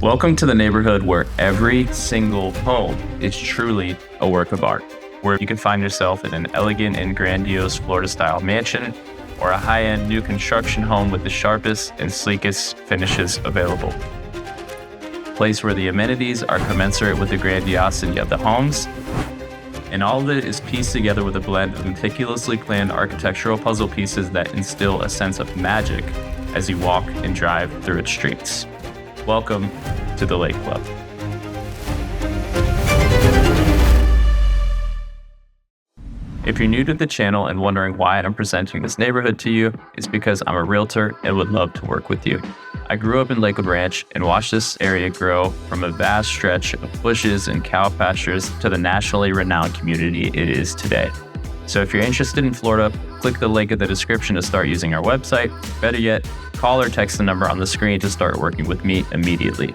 Welcome to the neighborhood where every single home is truly a work of art, where you can find yourself in an elegant and grandiose Florida-style mansion or a high-end new construction home with the sharpest and sleekest finishes available. A place where the amenities are commensurate with the grandiosity of the homes, and all of it is pieced together with a blend of meticulously planned architectural puzzle pieces that instill a sense of magic as you walk and drive through its streets. Welcome to the Lake Club. If you're new to the channel and wondering why I'm presenting this neighborhood to you, it's because I'm a realtor and would love to work with you. I grew up in Lakewood Ranch and watched this area grow from a vast stretch of bushes and cow pastures to the nationally renowned community it is today. So if you're interested in Florida, click the link in the description to start using our website. Better yet, call or text the number on the screen to start working with me immediately.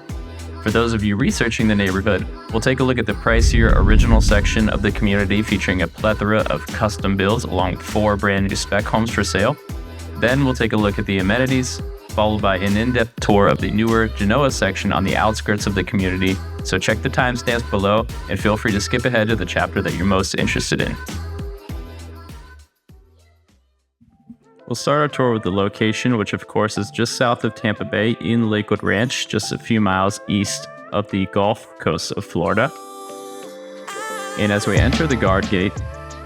For those of you researching the neighborhood, we'll take a look at the pricier original section of the community featuring a plethora of custom builds along with 4 brand new spec homes for sale. Then we'll take a look at the amenities, followed by an in-depth tour of the newer Genoa section on the outskirts of the community. So check the timestamps below and feel free to skip ahead to the chapter that you're most interested in. We'll start our tour with the location, which of course is just south of Tampa Bay in Lakewood Ranch, just a few miles east of the Gulf Coast of Florida. And as we enter the guard gate,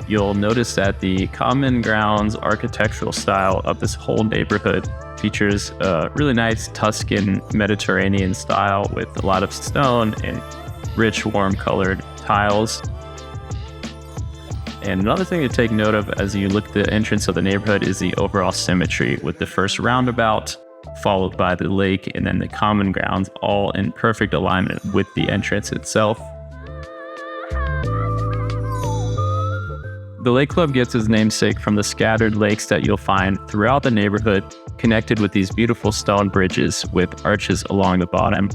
you'll notice that the common grounds architectural style of this whole neighborhood features a really nice Tuscan Mediterranean style with a lot of stone and rich warm colored tiles. And another thing to take note of as you look at the entrance of the neighborhood is the overall symmetry, with the first roundabout followed by the lake and then the common grounds, all in perfect alignment with the entrance itself. The Lake Club gets its namesake from the scattered lakes that you'll find throughout the neighborhood, connected with these beautiful stone bridges with arches along the bottom.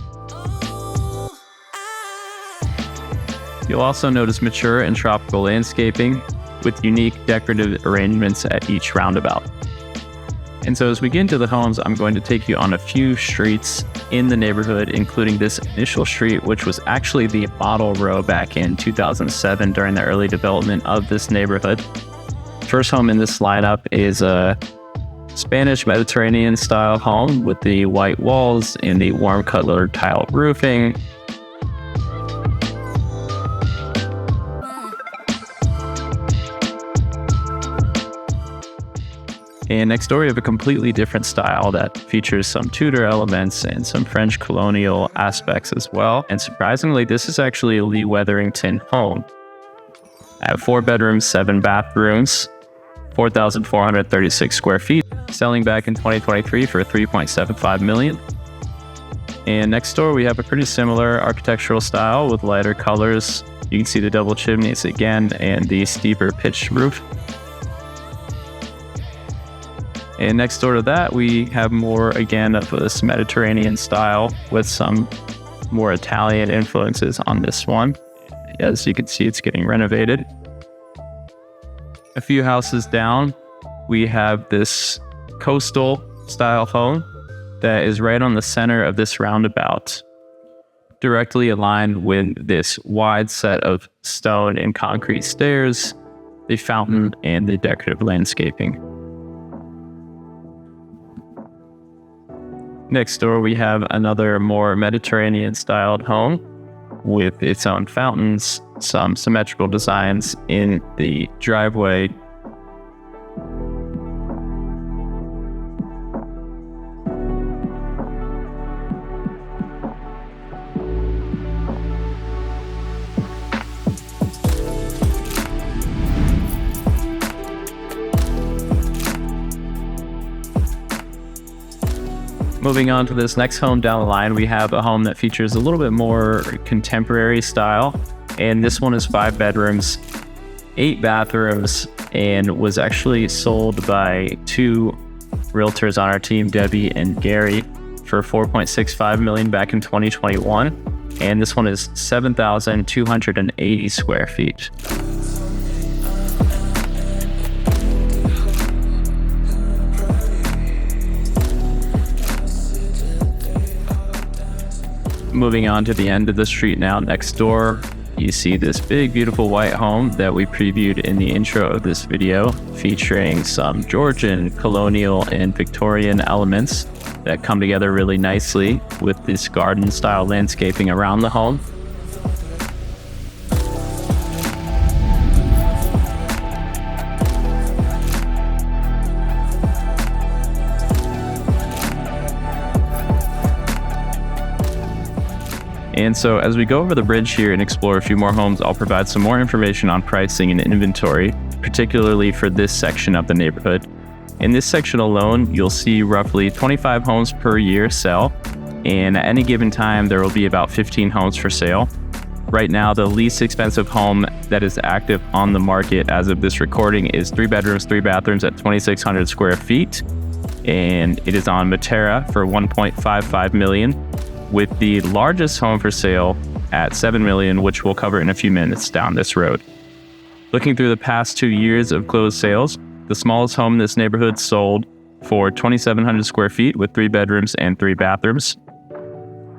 You'll also notice mature and tropical landscaping with unique decorative arrangements at each roundabout. And so as we get into the homes, I'm going to take you on a few streets in the neighborhood, including this initial street, which was actually the model row back in 2007 during the early development of this neighborhood. First home in this lineup is a Spanish Mediterranean style home with the white walls and the warm colored tile roofing. And next door, we have a completely different style that features some Tudor elements and some French colonial aspects as well. And surprisingly, this is actually a Lee Wetherington home. I have 4 bedrooms, 7 bathrooms, 4,436 square feet, selling back in 2023 for $3.75 million. And next door, we have a pretty similar architectural style with lighter colors. You can see the double chimneys again and the steeper pitched roof. And next door to that, we have more, again, of this Mediterranean style with some more Italian influences on this one. As you can see, it's getting renovated. A few houses down, we have this coastal style home that is right on the center of this roundabout, directly aligned with this wide set of stone and concrete stairs, the fountain, and the decorative landscaping. Next door, we have another more Mediterranean-styled home with its own fountains, some symmetrical designs in the driveway. Moving on to this next home down the line, we have a home that features a little bit more contemporary style. And this one is 5 bedrooms, 8 bathrooms, and was actually sold by 2 realtors on our team, Debbie and Gary, for $4.65 million back in 2021. And this one is 7,280 square feet. Moving on to the end of the street now, next door, you see this big, beautiful white home that we previewed in the intro of this video, featuring some Georgian, colonial, and Victorian elements that come together really nicely with this garden-style landscaping around the home. And so as we go over the bridge here and explore a few more homes, I'll provide some more information on pricing and inventory, particularly for this section of the neighborhood. In this section alone, you'll see roughly 25 homes per year sell, and at any given time, there will be about 15 homes for sale. Right now, the least expensive home that is active on the market as of this recording is 3 bedrooms, 3 bathrooms at 2,600 square feet, and it is on Matera for $1.55 million. With the largest home for sale at $7 million, which we'll cover in a few minutes down this road. Looking through the past 2 years of closed sales, the smallest home in this neighborhood sold for 2,700 square feet with 3 bedrooms and 3 bathrooms.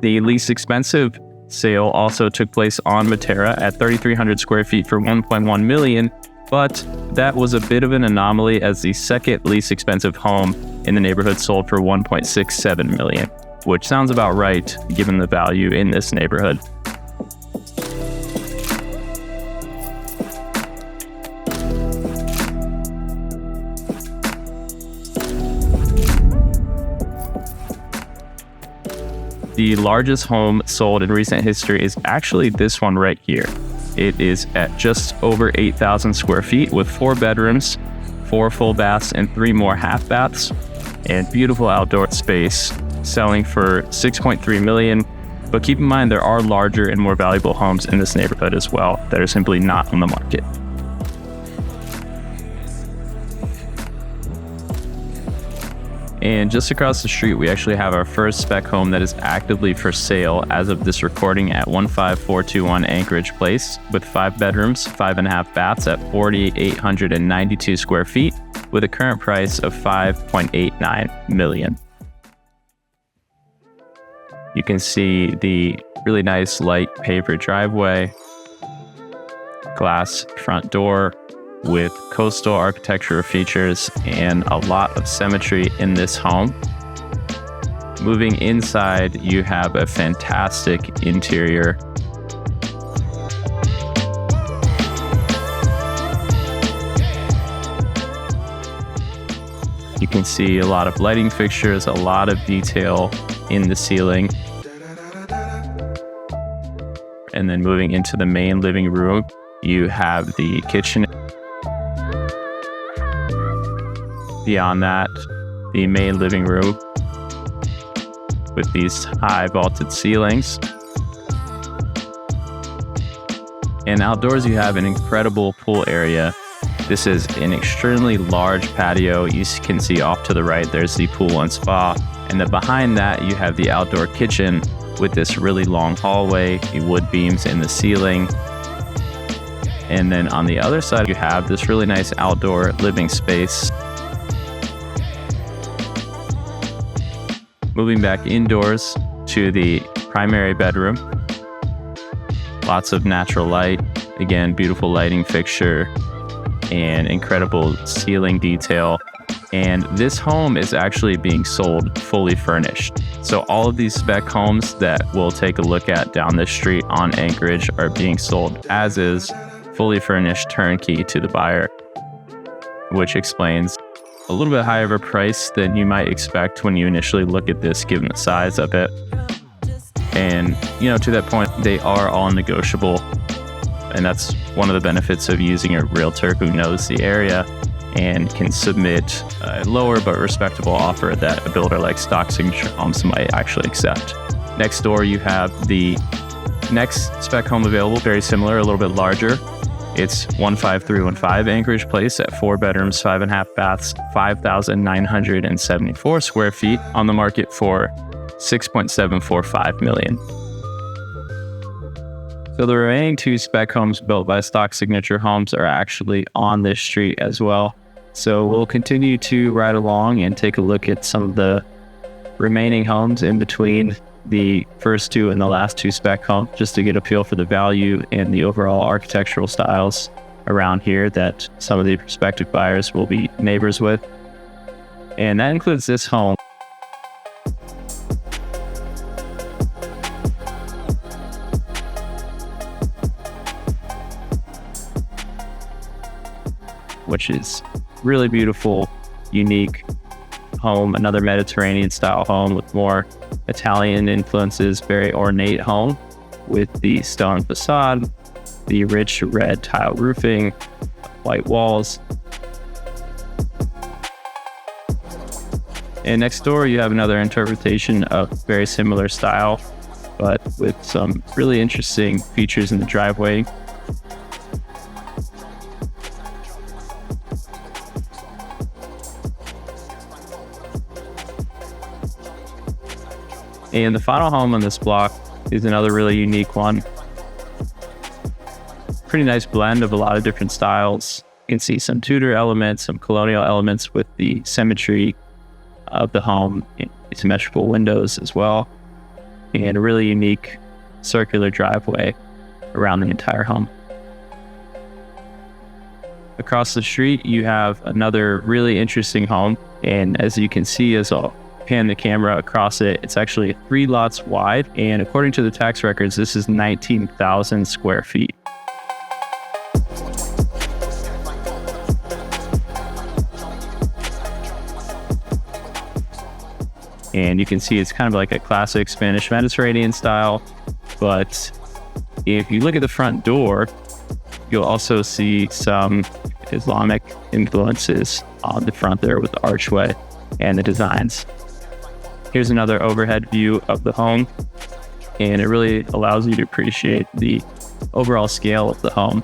The least expensive sale also took place on Matera at 3,300 square feet for $1.1 million, but that was a bit of an anomaly as the second least expensive home in the neighborhood sold for $1.67 million. Which sounds about right given the value in this neighborhood. The largest home sold in recent history is actually this one right here. It is at just over 8,000 square feet with 4 bedrooms, 4 full baths, and 3 more half baths, and beautiful outdoor space, selling for $6.3 million. But keep in mind, there are larger and more valuable homes in this neighborhood as well that are simply not on the market. And just across the street, we actually have our first spec home that is actively for sale as of this recording at 15421 Anchorage Place with 5 bedrooms, 5.5 baths at 4,892 square feet with a current price of $5.89 million. You can see the really nice light paver driveway, glass front door with coastal architectural features and a lot of symmetry in this home. Moving inside, you have a fantastic interior. You can see a lot of lighting fixtures, a lot of detail in the ceiling. And then moving into the main living room, you have the kitchen. Beyond that, the main living room with these high vaulted ceilings. And outdoors, you have an incredible pool area. This is an extremely large patio. You can see off to the right, there's the pool and spa. And then behind that, you have the outdoor kitchen with this really long hallway, the wood beams in the ceiling. And then on the other side, you have this really nice outdoor living space. Moving back indoors to the primary bedroom. Lots of natural light. Again, beautiful lighting fixture and incredible ceiling detail. And this home is actually being sold fully furnished. So all of these spec homes that we'll take a look at down this street on Anchorage are being sold as is, fully furnished, turnkey to the buyer, which explains a little bit higher of a price than you might expect when you initially look at this, given the size of it. And, to that point, they are all negotiable. And that's one of the benefits of using a realtor who knows the area and can submit a lower but respectable offer that a builder like Stock Signature Homes might actually accept. Next door, you have the next spec home available, very similar, a little bit larger. It's 15315 Anchorage Place at 4 bedrooms, 5.5 baths, 5,974 square feet on the market for $6.745 million. So the remaining 2 spec homes built by Stock Signature Homes are actually on this street as well. So we'll continue to ride along and take a look at some of the remaining homes in between the first two and the last two spec homes just to get a feel for the value and the overall architectural styles around here that some of the prospective buyers will be neighbors with. And that includes this home. Which is really beautiful, unique home, another Mediterranean style home with more Italian influences, very ornate home with the stone facade, the rich red tile roofing, white walls. And next door, you have another interpretation of very similar style, but with some really interesting features in the driveway. And the final home on this block is another really unique one. Pretty nice blend of a lot of different styles. You can see some Tudor elements, some colonial elements with the symmetry of the home, symmetrical windows as well, and a really unique circular driveway around the entire home. Across the street, you have another really interesting home. And as you can see, as I'll pan the camera across it, it's actually 3 lots wide. And according to the tax records, this is 19,000 square feet. And you can see it's kind of like a classic Spanish Mediterranean style. But if you look at the front door, you'll also see some Islamic influences on the front there with the archway and the designs. Here's another overhead view of the home, and it really allows you to appreciate the overall scale of the home.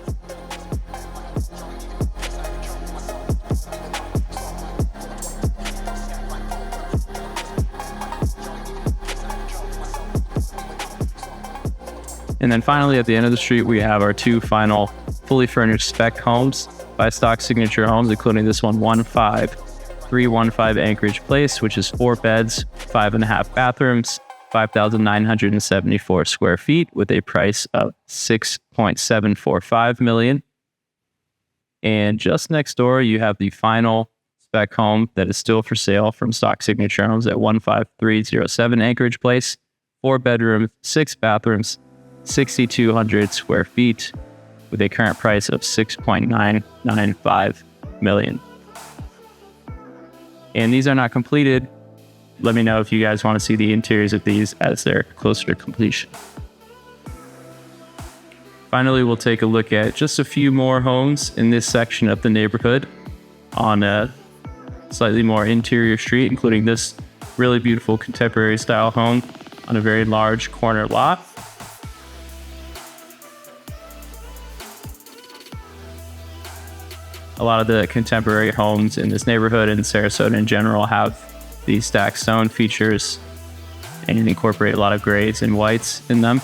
And then finally, at the end of the street, we have our 2 final fully furnished spec homes by Stock Signature Homes, including this one, 15315 Anchorage Place, which is 4 beds, 5.5 bathrooms, 5,974 square feet with a price of $6.745 million. And just next door, you have the final spec home that is still for sale from Stock Signature Homes at 15307 Anchorage Place, 4 bedrooms, 6 bathrooms, 6,200 square feet with a current price of $6.995 million. And these are not completed. Let me know if you guys want to see the interiors of these as they're closer to completion. Finally, we'll take a look at just a few more homes in this section of the neighborhood on a slightly more interior street, including this really beautiful contemporary style home on a very large corner lot. A lot of the contemporary homes in this neighborhood and Sarasota in general have these stacked stone features and incorporate a lot of grays and whites in them.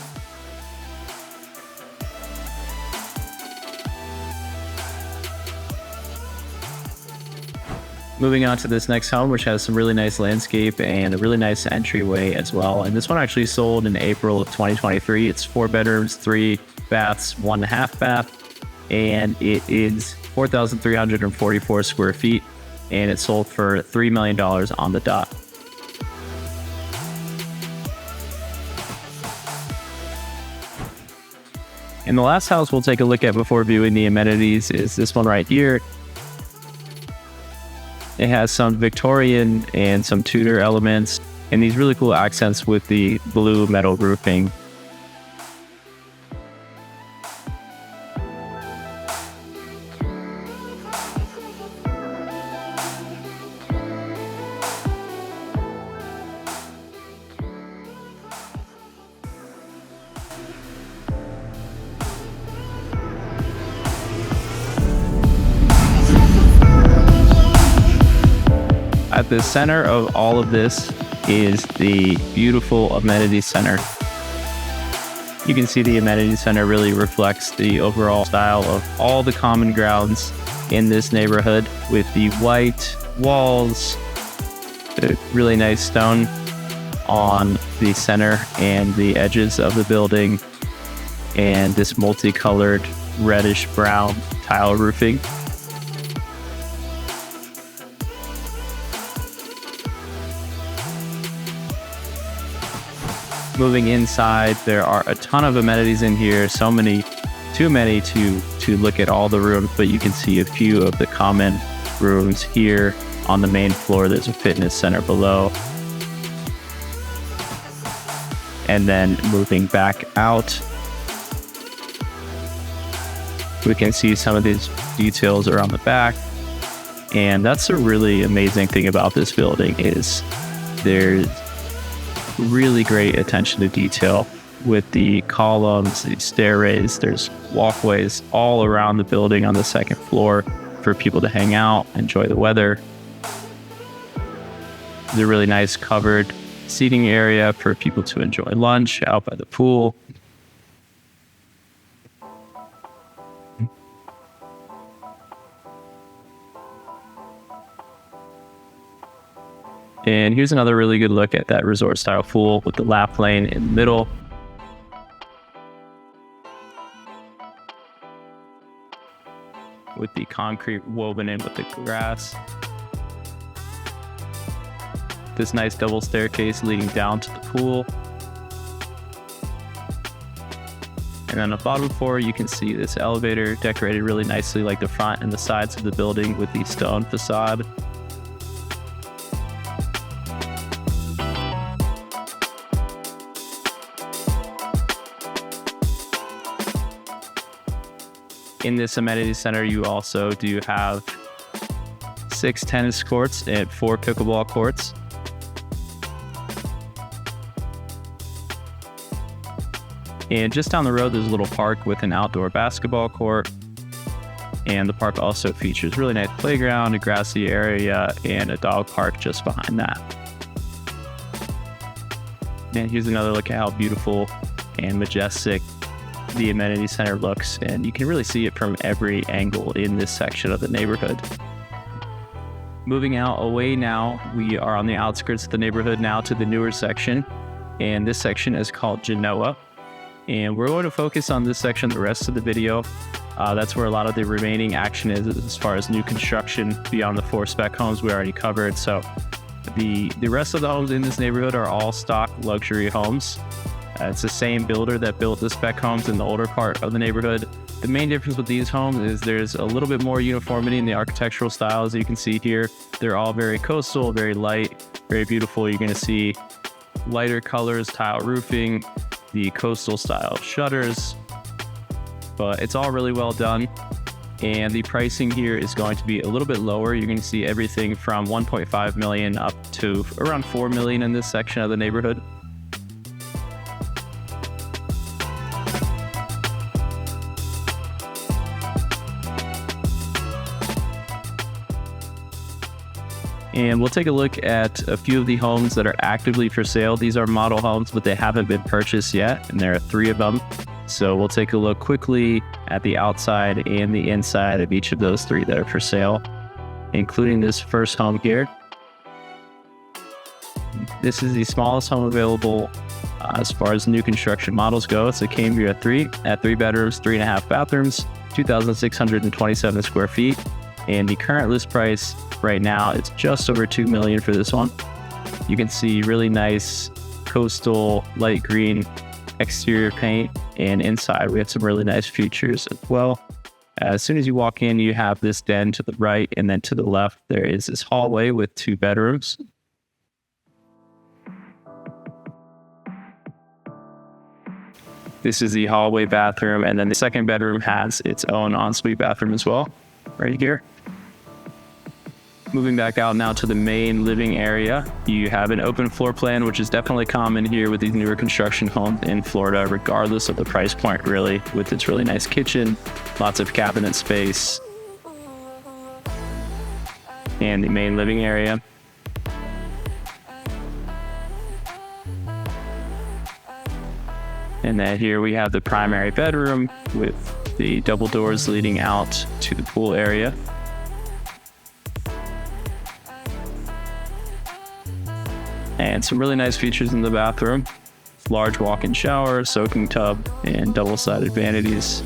Moving on to this next home, which has some really nice landscape and a really nice entryway as well. And this one actually sold in April of 2023. It's 4 bedrooms, 3 baths, 1.5 bath, and it is 4,344 square feet, and it sold for $3 million on the dot. And the last house we'll take a look at before viewing the amenities is this one right here. It has some Victorian and some Tudor elements and these really cool accents with the blue metal roofing. At the center of all of this is the beautiful amenity center. You can see the amenity center really reflects the overall style of all the common grounds in this neighborhood with the white walls, the really nice stone on the center and the edges of the building, and this multicolored reddish brown tile roofing. Moving inside, there are a ton of amenities in here, so many, too many to look at all the rooms, but you can see a few of the common rooms here. On the main floor, there's a fitness center below. And then moving back out, we can see some of these details around the back. And that's a really amazing thing about this building is there's really great attention to detail with the columns, the stairways. There's walkways all around the building on the second floor for people to hang out, enjoy the weather. There's a really nice covered seating area for people to enjoy lunch out by the pool. And here's another really good look at that resort style pool with the lap lane in the middle. With the concrete woven in with the grass. This nice double staircase leading down to the pool. And on the bottom floor, you can see this elevator decorated really nicely like the front and the sides of the building with the stone facade. In this amenity center, you also do have 6 tennis courts and 4 pickleball courts. And just down the road, there's a little park with an outdoor basketball court. And the park also features really nice playground, a grassy area, and a dog park just behind that. And here's another look at how beautiful and majestic the amenity center looks, and you can really see it from every angle in this section of the neighborhood. Moving out away now, we are on the outskirts of the neighborhood now to the newer section, and this section is called Genoa, and we're going to focus on this section the rest of the video. That's where a lot of the remaining action is as far as new construction beyond the 4 spec homes we already covered. So the rest of the homes in this neighborhood are all stock luxury homes. It's the same builder that built the spec homes in the older part of the neighborhood. The main difference with these homes is there's a little bit more uniformity in the architectural style, as you can see here. They're all very coastal, very light, very beautiful. You're going to see lighter colors, tile roofing, the coastal style shutters, but it's all really well done. And the pricing here is going to be a little bit lower. You're going to see everything from 1.5 million up to around 4 million in this section of the neighborhood. And we'll take a look at a few of the homes that are actively for sale. These are model homes, but they haven't been purchased yet, and there are 3 of them. So we'll take a look quickly at the outside and the inside of each of those 3 that are for sale, including this first home here. This is the smallest home available as far as new construction models go. It's a Cambria 3 at 3 bedrooms, 3.5 bathrooms, 2,627 square feet. And the current list price right now, it's just over $2 million for this one. You can see really nice coastal light green exterior paint, and inside we have some really nice features as well. As soon as you walk in, you have this den to the right, and then to the left there is this hallway with 2 bedrooms. This is the hallway bathroom, and then the second bedroom has its own ensuite bathroom as well, right here. Moving back out now to the main living area, you have an open floor plan, which is definitely common here with these newer construction homes in Florida, regardless of the price point, really, with its really nice kitchen, lots of cabinet space, and the main living area. And then here we have the primary bedroom with the double doors leading out to the pool area. And some really nice features in the bathroom. Large walk-in shower, soaking tub, and double-sided vanities.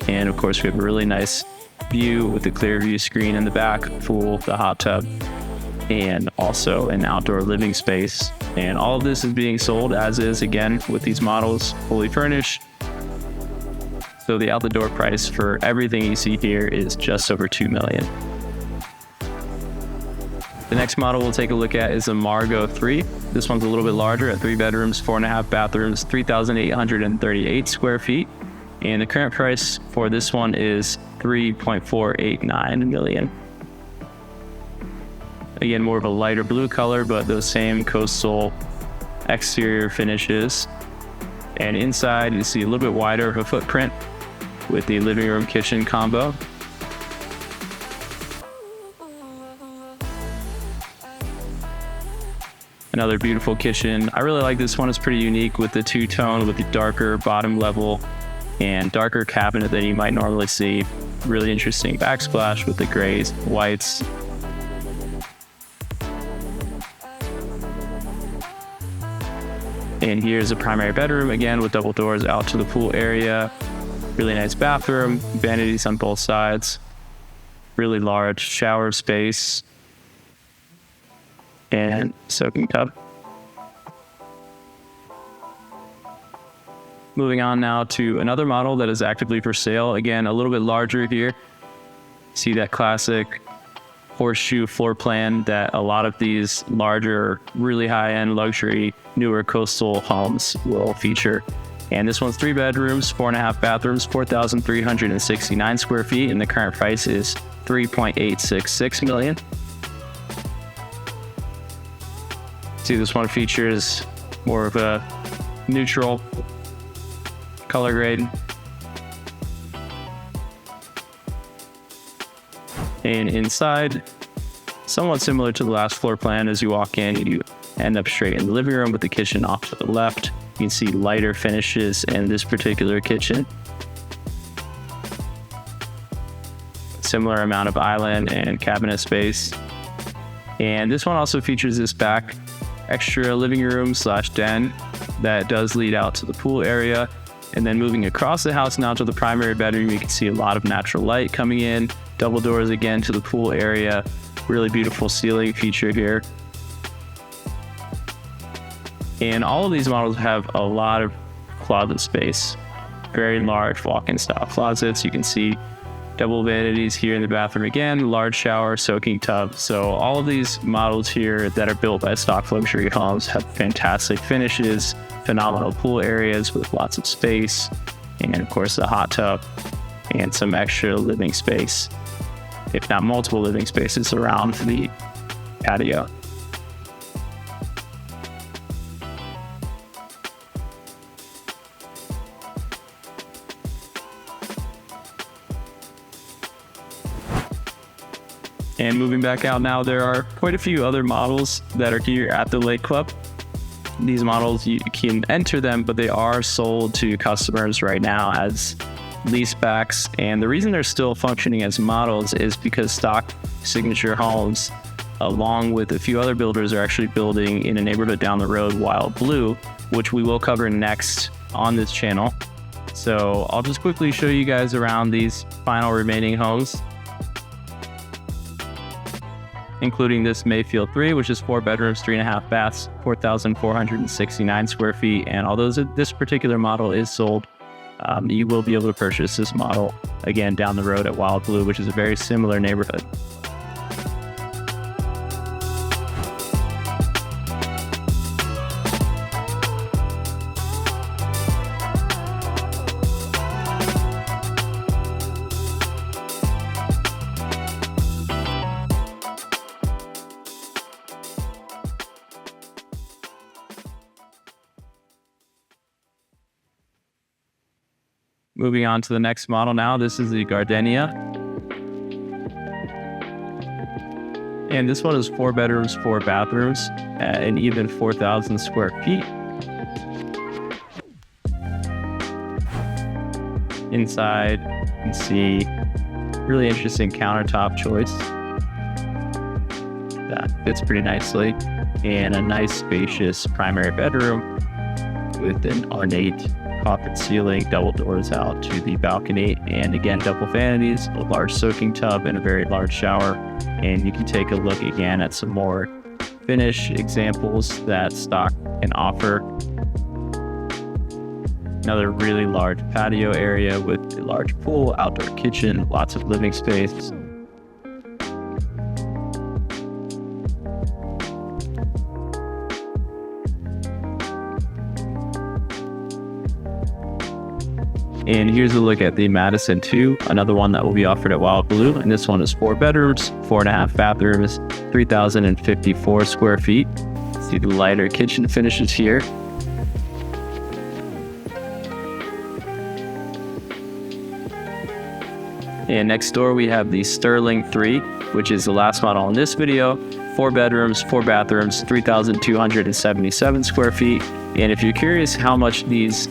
And of course, we have a really nice view with the clear view screen in the back, pool, the hot tub, and also an outdoor living space. And all of this is being sold as is, again, with these models fully furnished. So the out-the-door price for everything you see here is just over $2 million. The next model we'll take a look at is the Margo 3. This one's a little bit larger at 3 bedrooms, 4.5 bathrooms, 3,838 square feet. And the current price for this one is $3.489 million. Again, more of a lighter blue color, but those same coastal exterior finishes. And inside, you see a little bit wider of a footprint with the living room kitchen combo. Another beautiful kitchen. I really like this one. It's pretty unique with the two-tone, with the darker bottom level and darker cabinet than you might normally see. Really interesting backsplash with the grays, whites. And here's a primary bedroom, again, with double doors out to the pool area. Really nice bathroom, vanities on both sides. Really large shower space. And soaking tub. Moving on now to another model that is actively for sale. Again, a little bit larger here. See that classic horseshoe floor plan that a lot of these larger, really high-end luxury, newer coastal homes will feature. And this one's 3 bedrooms, 4.5 bathrooms, 4,369 square feet, and the current price is $3.866 million. See, this one features more of a neutral color grade. And inside, somewhat similar to the last floor plan. As you walk in, you end up straight in the living room with the kitchen off to the left. You can see lighter finishes in this particular kitchen. Similar amount of island and cabinet space. And this one also features this back extra living room / den that does lead out to the pool area. And then moving across the house now to the primary bedroom, you can see a lot of natural light coming in. Double doors again to the pool area. Really beautiful ceiling feature here. And all of these models have a lot of closet space. Very large walk-in style closets. You can see double vanities here in the bathroom again, large shower, soaking tub. So all of these models here that are built by stock luxury homes have fantastic finishes, phenomenal pool areas with lots of space, and of course the hot tub and some extra living space, if not multiple living spaces around the patio. And moving back out now, there are quite a few other models that are here at the Lake Club. These models, you can enter them, but they are sold to customers right now as leasebacks. And the reason they're still functioning as models is because stock signature homes, along with a few other builders, are actually building in a neighborhood down the road, Wild Blue, which we will cover next on this channel. So I'll just quickly show you guys around these final remaining homes, including this Mayfield 3, which is 4 bedrooms, 3.5 baths, 4,469 square feet. And although this particular model is sold, you will be able to purchase this model again down the road at Wild Blue, which is a very similar neighborhood. Moving on to the next model now, this is the Gardenia. And this one is 4 bedrooms, 4 bathrooms, and even 4,000 square feet. Inside, you can see really interesting countertop choice. that fits pretty nicely. And a nice spacious primary bedroom with an ornate coffered ceiling, double doors out to the balcony, and again, double vanities, a large soaking tub, and a very large shower. And you can take a look again at some more finish examples that stock can offer. Another really large patio area with a large pool, outdoor kitchen, lots of living space. And here's a look at the Madison 2, another one that will be offered at Wild Blue. And this one is 4 bedrooms, 4.5 bathrooms, 3,054 square feet. See the lighter kitchen finishes here. And next door we have the Sterling 3, which is the last model in this video. 4 bedrooms, 4 bathrooms, 3,277 square feet. And if you're curious how much these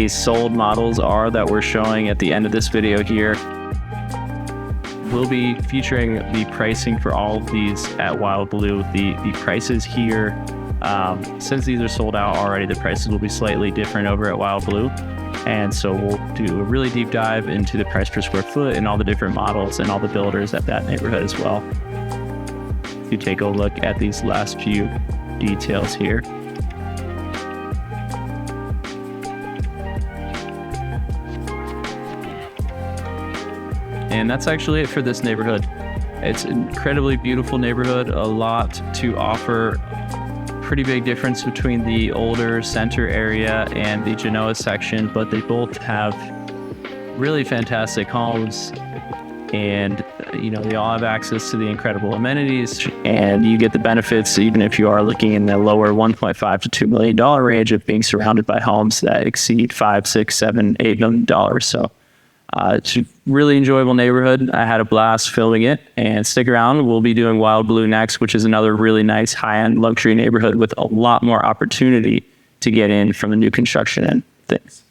sold models are that we're showing at the end of this video here, we'll be featuring the pricing for all of these at Wild Blue. The prices here, since these are sold out already, the prices will be slightly different over at Wild Blue. And so we'll do a really deep dive into the price per square foot and all the different models and all the builders at that neighborhood as well. If you take a look at these last few details here. And that's actually it for this neighborhood. It's an incredibly beautiful neighborhood, a lot to offer. Pretty big difference between the older center area and the Genoa section, but they both have really fantastic homes, and they all have access to the incredible amenities, and you get the benefits even if you are looking in the lower $1.5 to $2 million range of being surrounded by homes that exceed $5, $6, $7, $8 million. So it's a really enjoyable neighborhood. I had a blast filming it, and stick around. We'll be doing Wild Blue next, which is another really nice high-end luxury neighborhood with a lot more opportunity to get in from the new construction and things.